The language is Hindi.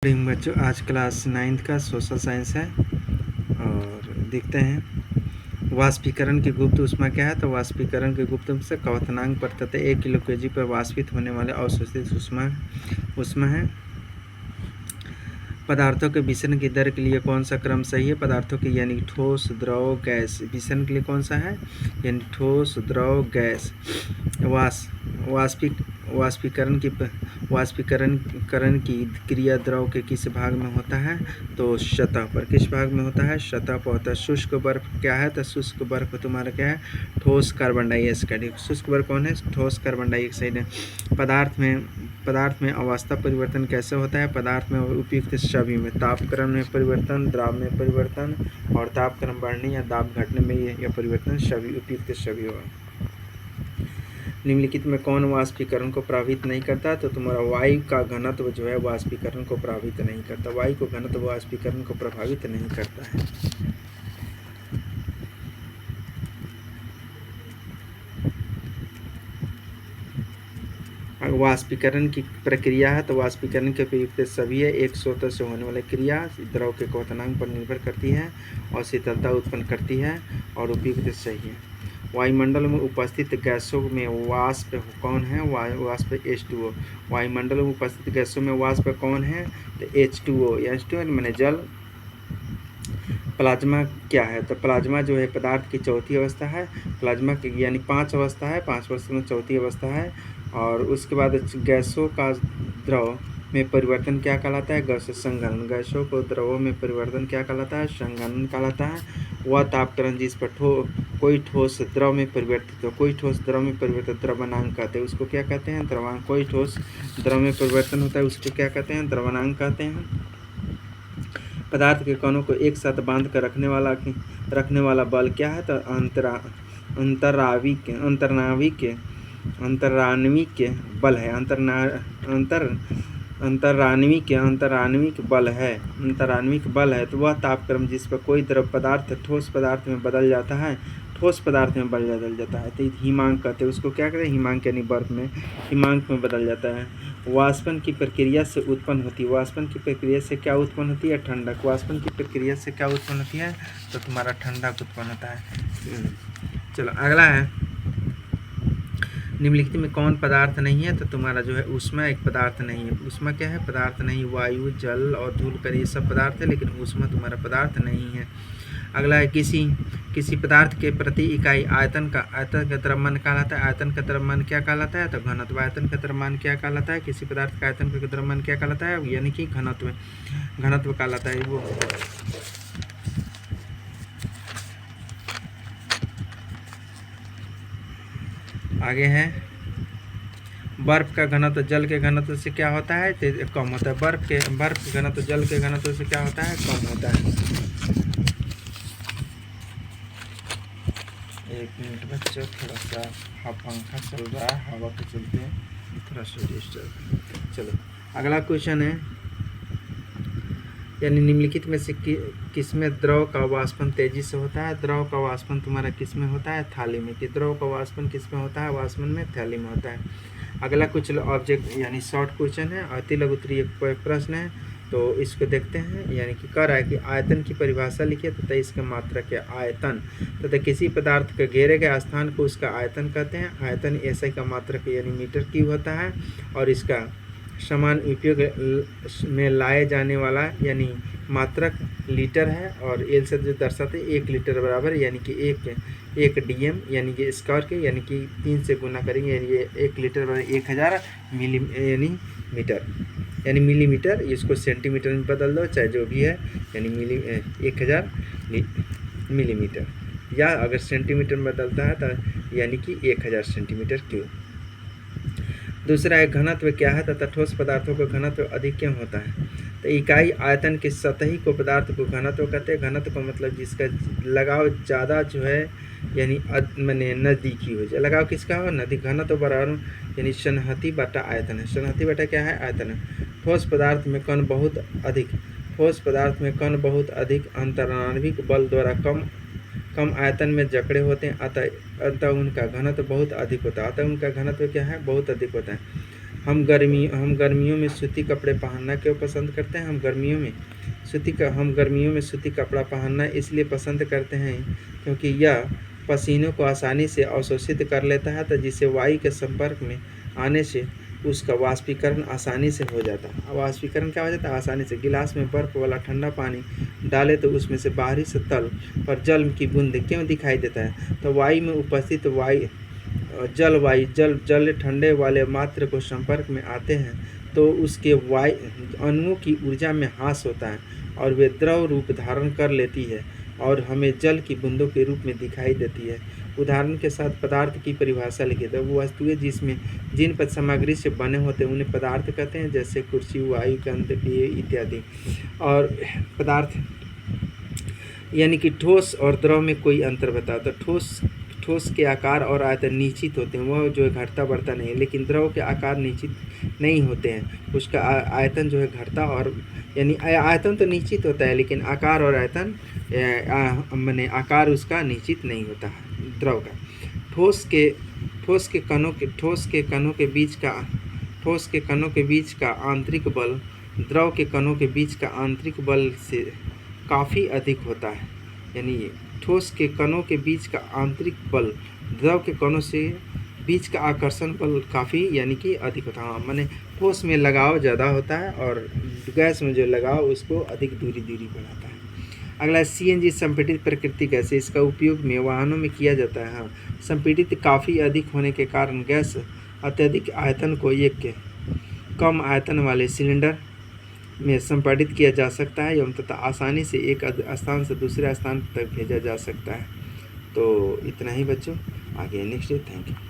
मॉर्निंग बच्चों, आज क्लास 9th का सोशल साइंस है और देखते हैं वाष्पीकरण की गुप्त ऊष्मा क्या है। तो वाष्पीकरण की गुप्त ऊष्मा क्वथनांक प्रति 1 किलो केजी पर वाष्पित होने वाले अवशोषित ऊष्मा है। पदार्थों के विसरण की दर के लिए कौन सा क्रम सही है। पदार्थों के यानी ठोस, द्रव, गैस विसरण के लिए कौन सा है, यानी ठोस, द्रव, गैस। वाष्पीकरण की क्रिया द्रव के किस भाग में होता है, तो सतह पर। किस भाग में होता है, सतह पर होता है। शुष्क बर्फ क्या है, तो शुष्क बर्फ तुम्हारा क्या है, ठोस कार्बन डाइऑक्साइड। शुष्क बर्फ कौन है, ठोस कार्बन डाइऑक्साइड है। पदार्थ में अवस्था परिवर्तन कैसे होता है। पदार्थ में उपयुक्त सभी में तापक्रम में परिवर्तन, द्रव में परिवर्तन और तापक्रम बढ़ने या दाब घटने में यह परिवर्तन सभी उपयुक्त सभी होगा। निम्नलिखित में कौन वाष्पीकरण को प्रभावित नहीं करता, तो तुम्हारा वायु का घनत्व जो है वाष्पीकरण को प्रभावित नहीं करता। वायु को घनत्व वाष्पीकरण को प्रभावित नहीं करता है। वाष्पीकरण की प्रक्रिया है, तो वाष्पीकरण के प्रयुक्त सभी है। एक स्रोत से होने वाली क्रिया द्रव के क्वथनांक पर निर्भर करती है और शीतलता उत्पन्न करती है और उपयुक्त सही है। वायुमंडल में उपस्थित गैसों में वाष्प कौन है, वाष्प H2O। वायुमंडल में उपस्थित गैसों में वाष्प कौन है, तो H2O। H2O मैंने जल। प्लाज्मा क्या है, तो प्लाज्मा जो है पदार्थ की चौथी अवस्था है। प्लाज्मा की यानी 5 अवस्था है, 5 अवस्था में चौथी अवस्था है। और उसके बाद गैसों का द्रव में परिवर्तन क्या कहलाता है, गैस संघनन। गैसों को द्रवों में परिवर्तन क्या कहलाता है, संघनन कहलाता है। वह तापक्रम जिस पर कोई ठोस द्रव में परिवर्तित हो, कोई ठोस द्रव में परिवर्तित द्रवनांक कहते हैं, उसको क्या कहते हैं, द्रवांक। कोई ठोस द्रव में परिवर्तन होता है उसको क्या कहते हैं, द्रवनांक कहते हैं। पदार्थ के कणों को एक साथ बांध कर रखने वाला बल क्या है, तो अंतरान्विक बल है। अंतरान्विक बल है। तो वह तापक्रम जिस पर कोई द्रव पदार्थ ठोस पदार्थ में बदल जाता है, बदल जाता है, तो हिमांक कहते हैं उसको। क्या कहते हैं, हिमांक, यानी बर्फ में हिमांक में बदल जाता है। वाष्पन की प्रक्रिया से उत्पन्न होती है। वाष्पन की प्रक्रिया से क्या उत्पन्न होती है, ठंडक। वाष्पन की प्रक्रिया से क्या उत्पन्न होती है, तो तुम्हारा ठंडक उत्पन्न होता है। चलो अगला है, निम्नलिखित में कौन पदार्थ नहीं है, तो तुम्हारा जो है ऊष्मा एक पदार्थ नहीं है। ऊष्मा क्या है, पदार्थ नहीं। वायु, जल और धूल कर ये सब पदार्थ है, लेकिन ऊष्मा तुम्हारा पदार्थ नहीं है। अगला है, किसी पदार्थ के प्रति इकाई आयतन का द्रव्यमान कहलाता है। आयतन का द्रव्यमान क्या कहलाता है, तो घनत्व। आयतन का द्रव्यमान क्या कहलाता है, किसी पदार्थ का आयतन का द्रव्यमान क्या कहलाता है, यानी कि घनत्व कहलाता है वो। आगे है, बर्फ का घनत्व जल के घनत्व से क्या होता है, कम होता है। बर्फ के घनत्व जल के घनत्व से क्या होता है, कम होता है। एक मिनट बच्चों, थोड़ा सा पंखा चल रहा है, हवा के चलते थोड़ा सा डिस्टर्ब। चलो अगला क्वेश्चन है, यानी निम्नलिखित में से किसमें द्रव का वाष्पन तेजी से होता है। द्रव का वाष्पन तुम्हारा किसमें होता है, थाली में। कि द्रव का वाष्पन किसमें होता है, वाष्पन में, थाली में होता है। अगला कुछ ऑब्जेक्ट यानी शॉर्ट क्वेश्चन है, अति लघु उत्तरीय प्रश्न है, तो इसको देखते हैं। यानी कि कह रहा है कि आयतन की परिभाषा लिखिए तथा इसका मात्रक है आयतन। तथा किसी पदार्थ के घेरे गए स्थान को उसका आयतन कहते हैं। आयतन ऐसा का मात्रक यानी मीटर क्यूब होता है और इसका समान उपयोग में लाए जाने वाला यानी मात्रक लीटर है। और एल से जो दर्शाते 1 लीटर बराबर, यानी कि एक डीएम यानी कि स्क्वायर के, यानी कि 3 से गुना करेंगे, यानी ये 1 लीटर बराबर 1000 मिलीमीटर। इसको सेंटीमीटर में बदल दो, चाहे जो भी है, यानी 1000 मिलीमीटर, या अगर सेंटीमीटर में बदलता है तो यानी कि 1000 सेंटीमीटर क्यूब। दूसरा है, घनत्व क्या है तथा ठोस पदार्थों का घनत्व अधिक क्यों होता है। तो इकाई आयतन के सतही को पदार्थ को घनत्व कहते हैं। घनत्व का मतलब जिसका लगाव ज़्यादा जो है, यानी मैंने नज़दीकी हो जाए। लगाव किसका हो, नदी। घनत्व बराबर यानी सन्हति बटा आयतन है। सन्हति बटा क्या है, आयतन है। ठोस पदार्थ में कण बहुत अधिक अंतराण्विक बल द्वारा कम आयतन में जकड़े होते हैं, अतः उनका घनत्व बहुत अधिक होता है। अतः उनका घनत्व क्या है, बहुत अधिक होता है। हम गर्मियों में सूती कपड़े पहनना क्यों पसंद करते हैं? हम गर्मियों में सूती कपड़ा पहनना इसलिए पसंद करते हैं क्योंकि यह पसीनों को आसानी से अवशोषित कर लेता है, तो जिससे वायु के संपर्क में आने से उसका वाष्पीकरण आसानी से हो जाता है। वाष्पीकरण क्या हो जाता है? आसानी से। गिलास में बर्फ़ वाला ठंडा पानी डाले तो उसमें से बाहरी सतह पर जल की बूंद क्यों दिखाई देता है? तो वायु में उपस्थित जल ठंडे वाले मात्र को संपर्क में आते हैं तो उसके अणुओं की ऊर्जा में ह्रास होता है और वे द्रव रूप धारण कर लेती है और हमें जल की बूंदों के रूप में दिखाई देती है। उदाहरण के साथ पदार्थ की परिभाषा लिखिए। तो वो वस्तुएं जिन पर सामग्री से बने होते हैं उन्हें पदार्थ कहते हैं, जैसे कुर्सी, वायु केंद्र इत्यादि। और पदार्थ यानी कि ठोस और द्रव में कोई अंतर बताओ। तो ठोस के आकार और आयतन निश्चित होते हैं, वह जो है घटता बढ़ता नहीं है, लेकिन द्रव के आकार निश्चित नहीं होते हैं, उसका आयतन जो है घटता और यानी आयतन तो निश्चित होता है लेकिन आकार और आयतन माने आकार उसका निश्चित नहीं होता है द्रव का। ठोस के कणों के बीच का आंतरिक बल द्रव के कणों के बीच का आंतरिक बल से काफ़ी अधिक होता है। यानी ठोस के कणों के बीच का आंतरिक बल द्रव के कणों से बीच का आकर्षण बल काफ़ी यानी कि अधिक होता है। हाँ, माने ठोस में लगाव ज़्यादा होता है और गैस में जो लगाव उसको अधिक दूरी बढ़ाता है। अगला CNG संपीड़ित प्राकृतिक गैस, इसका उपयोग में वाहनों में किया जाता है। हाँ, संपीड़ित काफ़ी अधिक होने के कारण गैस अत्यधिक आयतन को एक कम आयतन वाले सिलेंडर में संपीड़ित किया जा सकता है एवं तथा आसानी से एक स्थान से दूसरे स्थान तक भेजा जा सकता है। तो इतना ही बच्चों, आगे नेक्स्ट डे। Thank you.